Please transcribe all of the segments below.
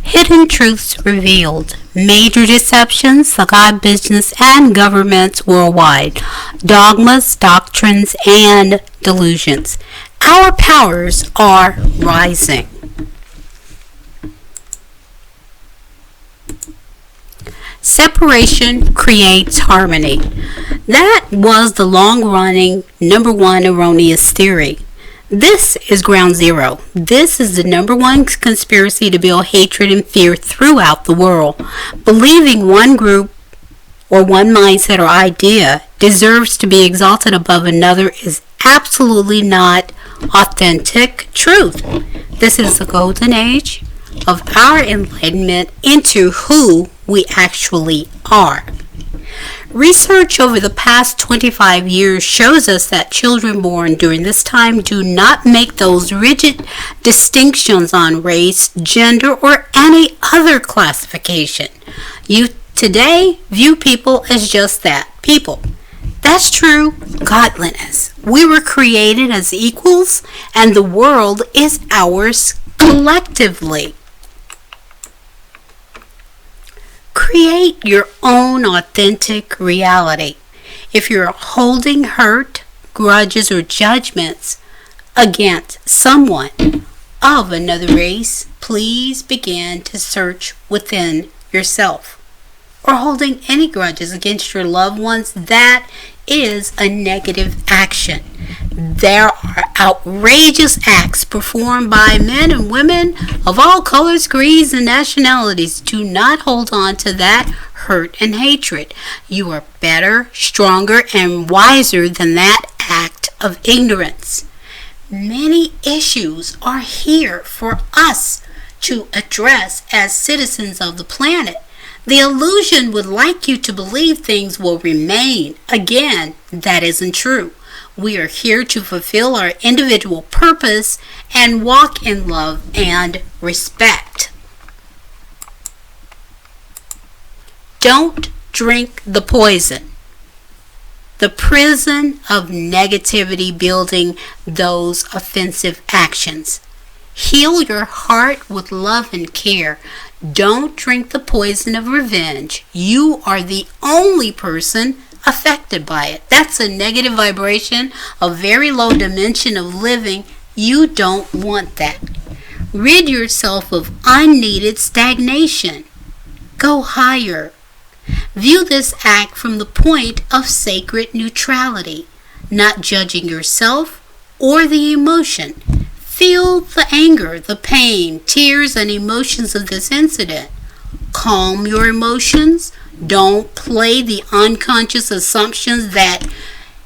Hidden truths revealed. Major deceptions that guide business and governments worldwide. Dogmas, doctrines, and delusions. Our powers are rising. Separation creates harmony. That was the long-running number one erroneous theory. This is ground zero. This is the number one conspiracy to build hatred and fear throughout the world. Believing one group or one mindset or idea deserves to be exalted above another is absolutely not authentic truth. This is the golden age of our enlightenment into who we actually are. Research over the past 25 years shows us that children born during this time do not make those rigid distinctions on race, gender, or any other classification. You today view people as just that, people. That's true godliness. We were created as equals, and the world is ours collectively. Create your own authentic reality. If you're holding hurt, grudges, or judgments against someone of another race, please begin to search within yourself. Or holding any grudges against your loved ones, that is a negative action. There are outrageous acts performed by men and women of all colors, creeds, and nationalities. Do not hold on to that hurt and hatred. You are better, stronger, and wiser than that act of ignorance. Many issues are here for us to address as citizens of the planet. The illusion would like you to believe things will remain. Again, that isn't true. We are here to fulfill our individual purpose and walk in love and respect. Don't drink the poison. The prison of negativity building those offensive actions. Heal your heart with love and care. Don't drink the poison of revenge. You are the only person affected by it. That's a negative vibration, a very low dimension of living. You don't want that. Rid yourself of unneeded stagnation. Go higher. View this act from the point of sacred neutrality, not judging yourself or the emotion. Feel the anger, the pain, tears, and emotions of this incident. Calm your emotions. Don't play the unconscious assumptions that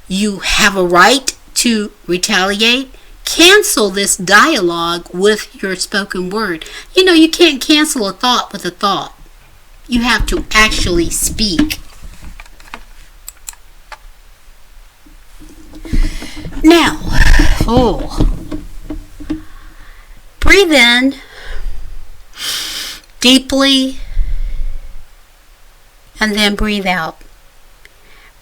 you have a right to retaliate. Cancel this dialogue with your spoken word. You know, you can't cancel a thought with a thought. You have to actually speak. Now, breathe in deeply and then breathe out.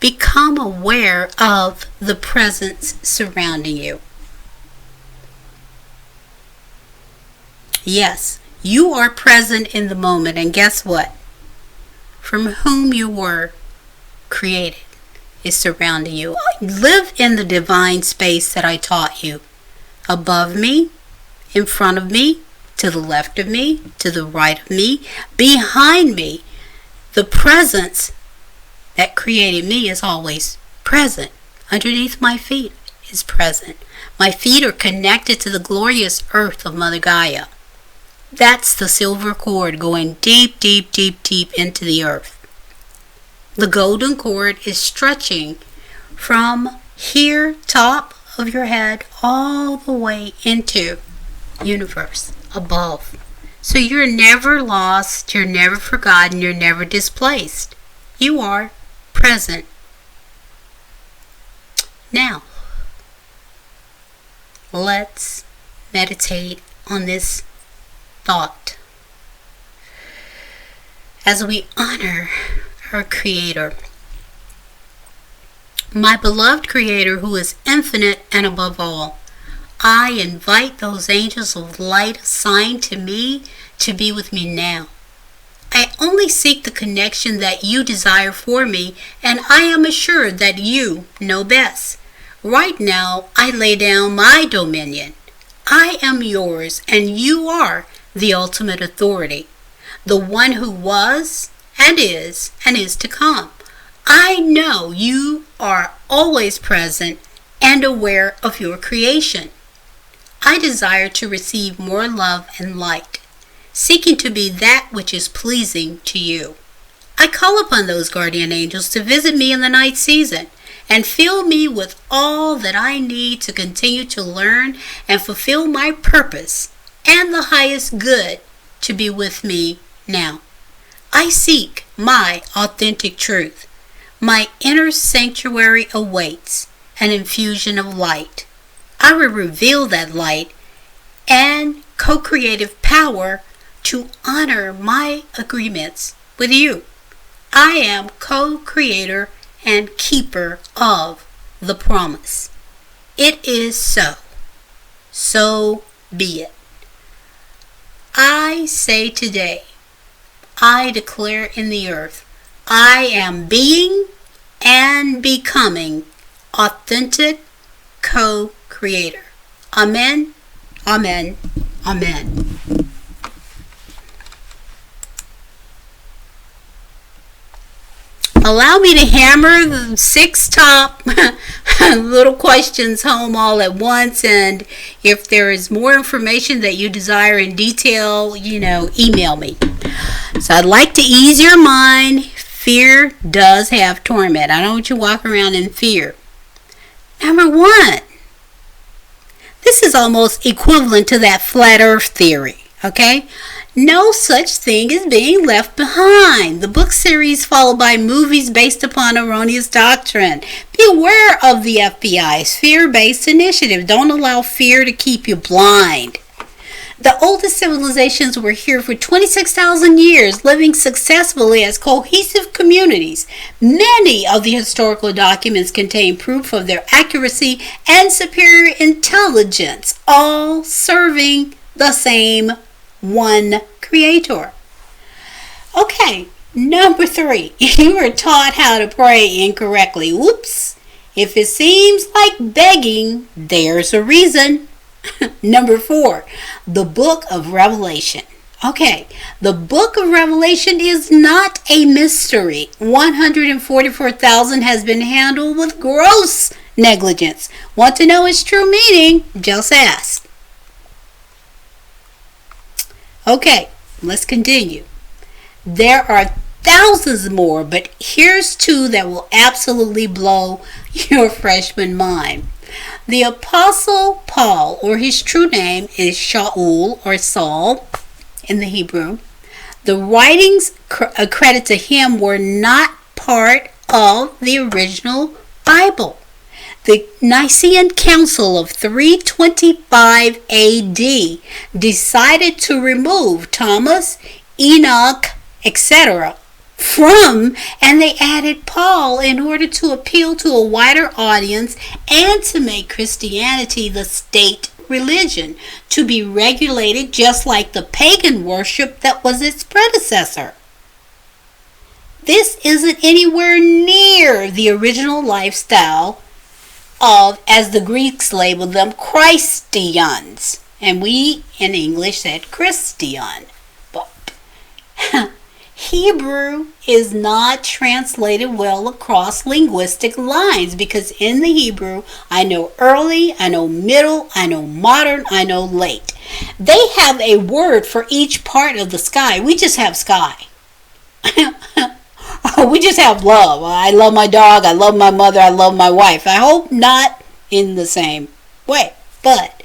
Become aware of the presence surrounding you. Yes, you are present in the moment, and guess what? From whom you were created is surrounding you. Live in the divine space that I taught you. Above me, in front of me, to the left of me, to the right of me, behind me. The presence that created me is always present. Underneath my feet is present. My feet are connected to the glorious earth of Mother Gaia. That's the silver cord going deep, deep, deep, deep into the earth. The golden cord is stretching from here, top of your head, all the way into universe above. So you're never lost, you're never forgotten, you're never displaced. You are present. Now, let's meditate on this thought as we honor our Creator. My beloved Creator, who is infinite and above all, I invite those angels of light assigned to me to be with me now. I only seek the connection that you desire for me, and I am assured that you know best. Right now, I lay down my dominion. I am yours, and you are the ultimate authority, the one who was and is to come. I know you are always present and aware of your creation. I desire to receive more love and light, seeking to be that which is pleasing to you. I call upon those guardian angels to visit me in the night season and fill me with all that I need to continue to learn and fulfill my purpose and the highest good to be with me now. I seek my authentic truth. My inner sanctuary awaits an infusion of light. I will reveal that light and co-creative power to honor my agreements with you. I am co-creator and keeper of the promise. It is so. So be it. I say today, I declare in the earth, I am being and becoming authentic co-creator. Amen, amen, amen. Allow me to hammer the 6 top little questions home all at once, and if there is more information that you desire in detail, email me. So I'd like to ease your mind. Fear does have torment. I don't want you to walk around in fear. Number 1, this is almost equivalent to that flat earth theory, okay? No such thing as being left behind. The book series followed by movies based upon erroneous doctrine. Be aware of the FBI's fear-based initiative. Don't allow fear to keep you blind. The oldest civilizations were here for 26,000 years, living successfully as cohesive communities. Many of the historical documents contain proof of their accuracy and superior intelligence, all serving the same one creator. Okay, number 3. You were taught how to pray incorrectly. Whoops. If it seems like begging, there's a reason. Number 4, the book of Revelation. Okay, the book of Revelation is not a mystery. 144,000 has been handled with gross negligence. Want to know its true meaning? Just ask. Okay, let's continue. There are thousands more, but here's 2 that will absolutely blow your freshman mind. The Apostle Paul, or his true name is Shaul or Saul in the Hebrew. The writings accredited to him were not part of the original Bible. The Nicene Council of 325 AD decided to remove Thomas, Enoch, etc. from, and they added Paul in order to appeal to a wider audience and to make Christianity the state religion, to be regulated just like the pagan worship that was its predecessor. This isn't anywhere near the original lifestyle of, as the Greeks labeled them, Christians. And we in English said Christian. But Hebrew is not translated well across linguistic lines, because in the Hebrew, I know early, I know middle, I know modern, I know late. They have a word for each part of the sky. We just have sky. We just have love. I love my dog, I love my mother, I love my wife. I hope not in the same way. But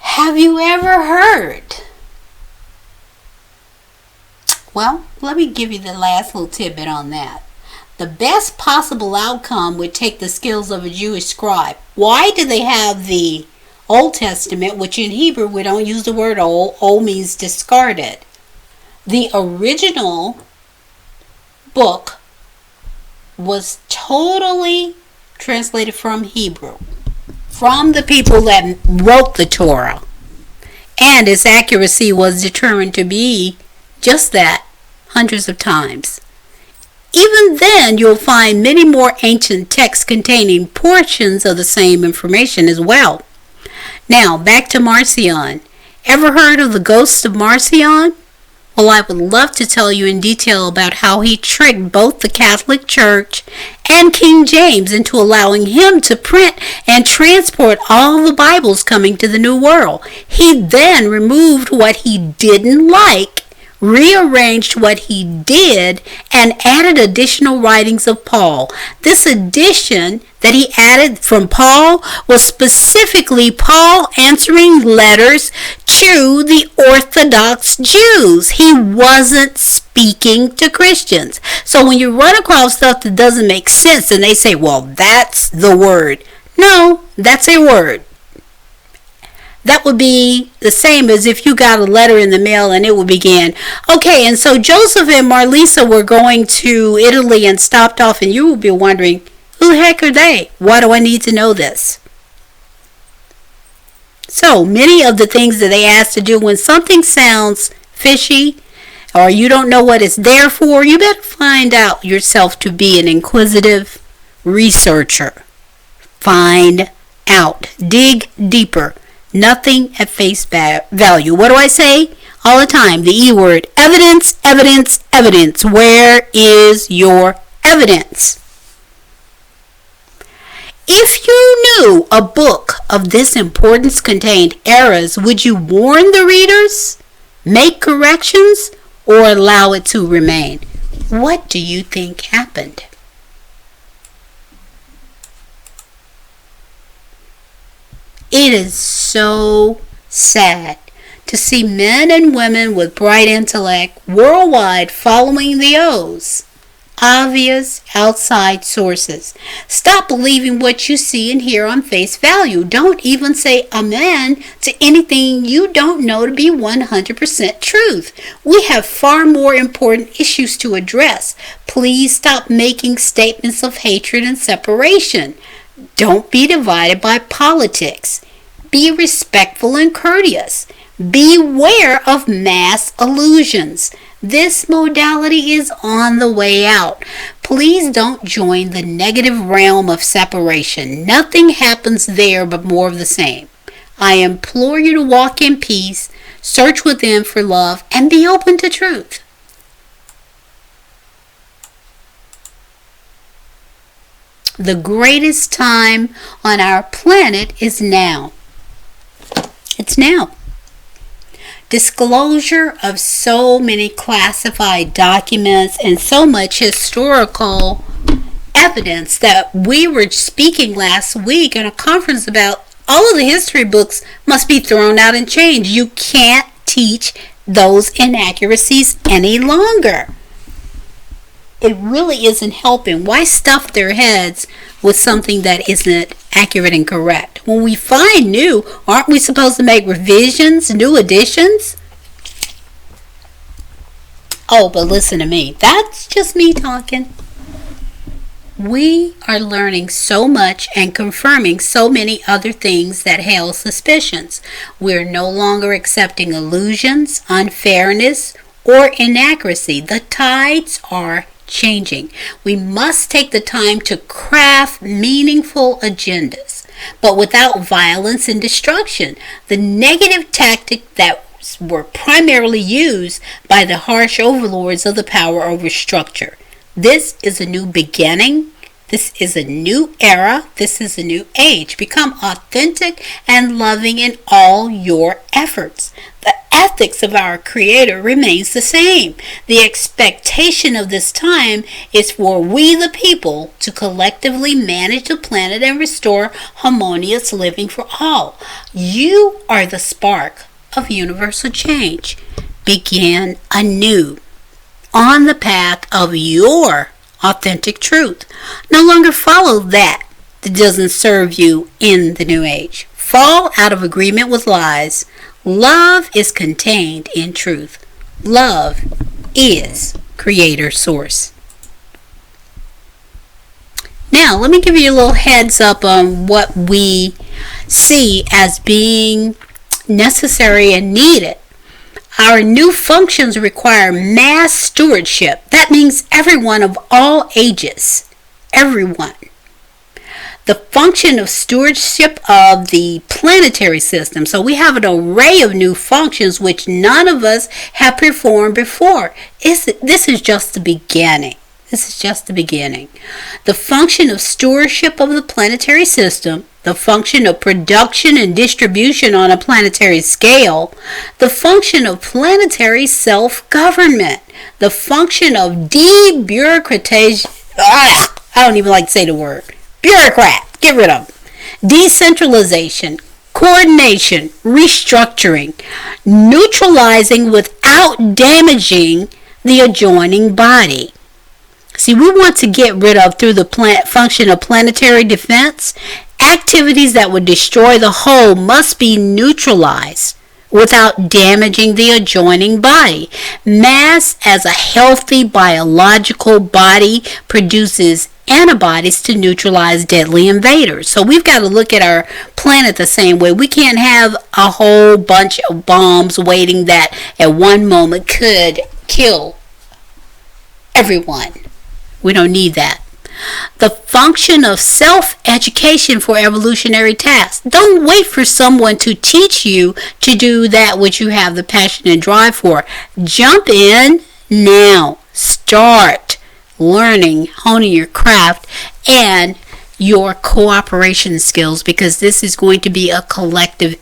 have you ever heard? Well, let me give you the last little tidbit on that. The best possible outcome would take the skills of a Jewish scribe. Why do they have the Old Testament, which in Hebrew we don't use the word old. Old means discarded. The original book was totally translated from Hebrew. from the people that wrote the Torah. And its accuracy was determined to be just that, hundreds of times. Even then, you'll find many more ancient texts containing portions of the same information as well. Now, back to Marcion. Ever heard of the ghost of Marcion? Well, I would love to tell you in detail about how he tricked both the Catholic Church and King James into allowing him to print and transport all the Bibles coming to the New World. He then removed what he didn't like, rearranged what he did, and added additional writings of Paul. This addition that he added from Paul was specifically Paul answering letters to the Orthodox Jews. He wasn't speaking to Christians. So when you run across stuff that doesn't make sense and they say, well, that's the word. No, that's a word. That would be the same as if you got a letter in the mail and it would begin, okay, and so Joseph and Marlisa were going to Italy and stopped off, and you would be wondering, who the heck are they? Why do I need to know this? So many of the things that they ask to do when something sounds fishy or you don't know what it's there for, you better find out yourself to be an inquisitive researcher. Find out. Dig deeper. Nothing at face value. What do I say all the time? The E word. Evidence, evidence, evidence. Where is your evidence? If you knew a book of this importance contained errors, would you warn the readers, make corrections, or allow it to remain? What do you think happened? It is so sad to see men and women with bright intellect worldwide following the O's, obvious outside sources. Stop believing what you see and hear on face value. Don't even say amen to anything you don't know to be 100% truth. We have far more important issues to address. Please stop making statements of hatred and separation. Don't be divided by politics. Be respectful and courteous. Beware of mass illusions. This modality is on the way out. Please don't join the negative realm of separation. Nothing happens there but more of the same. I implore you to walk in peace, search within for love, and be open to truth. The greatest time on our planet is now. It's now. Disclosure of so many classified documents and so much historical evidence that we were speaking last week in a conference about all of the history books must be thrown out and changed. You can't teach those inaccuracies any longer. It really isn't helping. Why stuff their heads with something that isn't accurate and correct? When we find new, aren't we supposed to make revisions, new additions? Oh, but listen to me. That's just me talking. We are learning so much and confirming so many other things that hail suspicions. We're no longer accepting illusions, unfairness, or inaccuracy. The tides are changing. We must take the time to craft meaningful agendas, but without violence and destruction. The negative tactic that were primarily used by the harsh overlords of the power over structure. This is a new beginning. This is a new era. This is a new age. Become authentic and loving in all your efforts. The ethics of our Creator remains the same. The expectation of this time is for we the people to collectively manage the planet and restore harmonious living for all. You are the spark of universal change. Begin anew on the path of your authentic truth. No longer follow that doesn't serve you in the new age. Fall out of agreement with lies. Love is contained in truth. Love is Creator Source. Now, let me give you a little heads up on what we see as being necessary and needed. Our new functions require mass stewardship. That means everyone of all ages. Everyone. The function of stewardship of the planetary system. So we have an array of new functions which none of us have performed before. This is just the beginning. This is just the beginning. The function of stewardship of the planetary system, the function of production and distribution on a planetary scale, the function of planetary self-government, the function of debureaucratization. I don't even like to say the word. Bureaucrat. Get rid of them. Decentralization, coordination, restructuring, neutralizing without damaging the adjoining body. See, we want to get rid of, through the function of planetary defense, activities that would destroy the whole must be neutralized without damaging the adjoining body. Mass, as a healthy biological body, produces antibodies to neutralize deadly invaders. So we've got to look at our planet the same way. We can't have a whole bunch of bombs waiting that at one moment could kill everyone. We don't need that. The function of self-education for evolutionary tasks. Don't wait for someone to teach you to do that which you have the passion and drive for. Jump in now. Start learning, honing your craft and your cooperation skills, because this is going to be a collective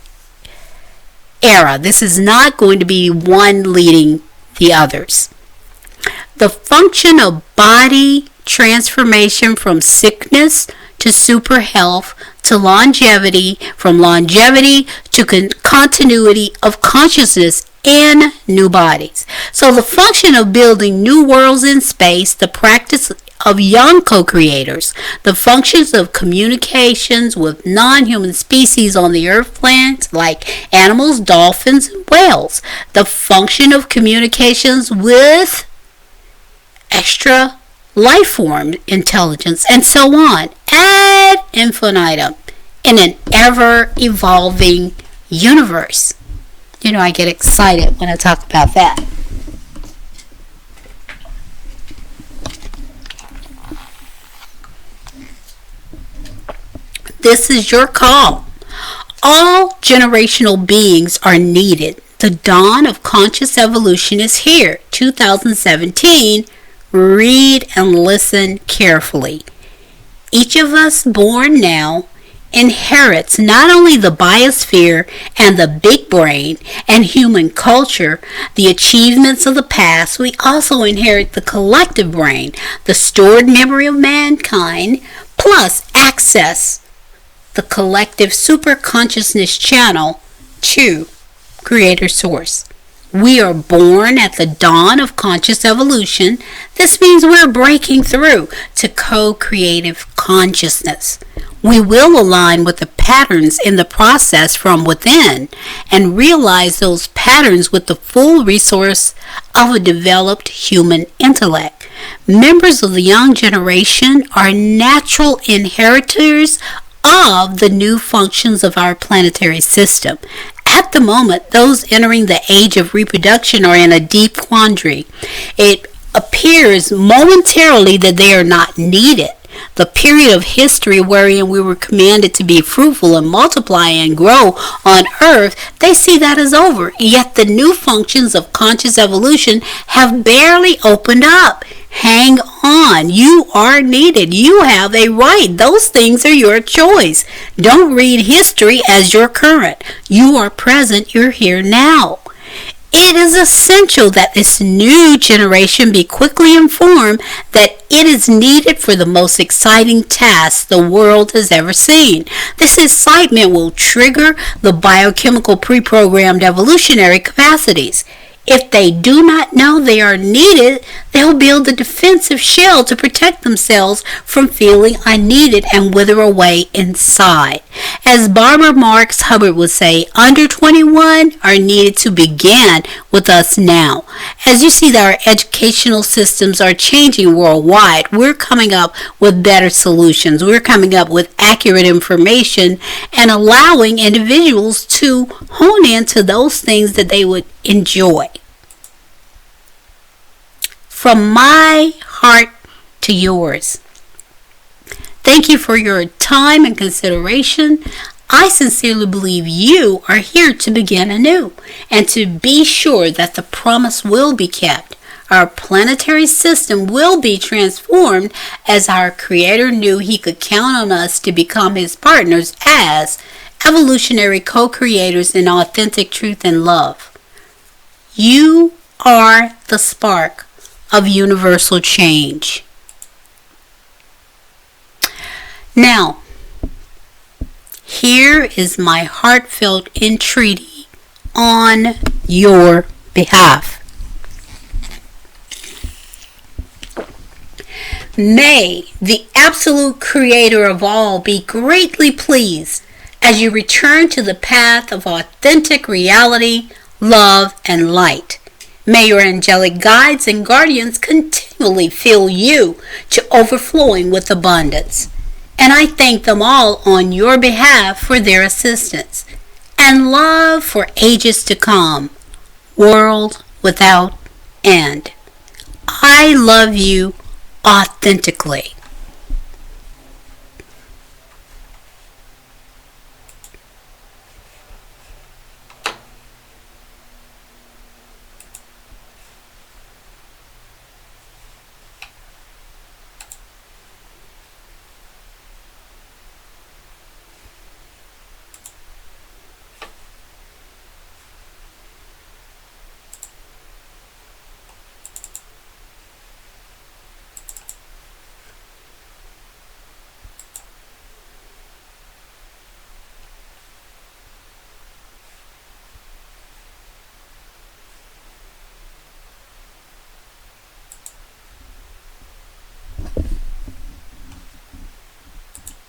era. This is not going to be one leading the others. The function of body transformation from sickness to super health to longevity, from longevity to continuity of consciousness in new bodies. So the function of building new worlds in space, the practice of young co-creators, the functions of communications with non-human species on the earth planet like animals, dolphins, and whales, the function of communications with extra life form intelligence, and so on, ad infinitum, in an ever-evolving universe. You know, I get excited when I talk about that. This is your call. All generational beings are needed. The dawn of conscious evolution is here. 2017. Read and listen carefully. Each of us born now inherits not only the biosphere and the big brain and human culture, the achievements of the past, we also inherit the collective brain, the stored memory of mankind, plus access the collective superconsciousness channel to Creator Source. We are born at the dawn of conscious evolution. This means we're breaking through to co-creative consciousness. We will align with the patterns in the process from within and realize those patterns with the full resource of a developed human intellect. Members of the young generation are natural inheritors of the new functions of our planetary system. At the moment, those entering the age of reproduction are in a deep quandary. It appears momentarily that they are not needed. The period of history wherein we were commanded to be fruitful and multiply and grow on earth, they see that as over. Yet the new functions of conscious evolution have barely opened up. Hang on. You are needed. You have a right. Those things are your choice. Don't read history as your current. You are present. You're here now. It is essential that this new generation be quickly informed that it is needed for the most exciting task the world has ever seen. This excitement will trigger the biochemical pre-programmed evolutionary capacities. If they do not know they are needed, they'll build a defensive shell to protect themselves from feeling unneeded and wither away inside. As Barbara Marx Hubbard would say, under 21 are needed to begin with us now. As you see that our educational systems are changing worldwide, we're coming up with better solutions. We're coming up with accurate information and allowing individuals to hone into those things that they would enjoy. From my heart to yours, thank you for your time and consideration. I sincerely believe you are here to begin anew and to be sure that the promise will be kept. Our planetary system will be transformed as our Creator knew He could count on us to become His partners as evolutionary co-creators in authentic truth and love. You are the spark of universal change. Now, here is my heartfelt entreaty on your behalf. May the absolute Creator of all be greatly pleased as you return to the path of authentic reality, love, and light. May your angelic guides and guardians continually fill you to overflowing with abundance. And I thank them all on your behalf for their assistance and love for ages to come. World without end. I love you authentically.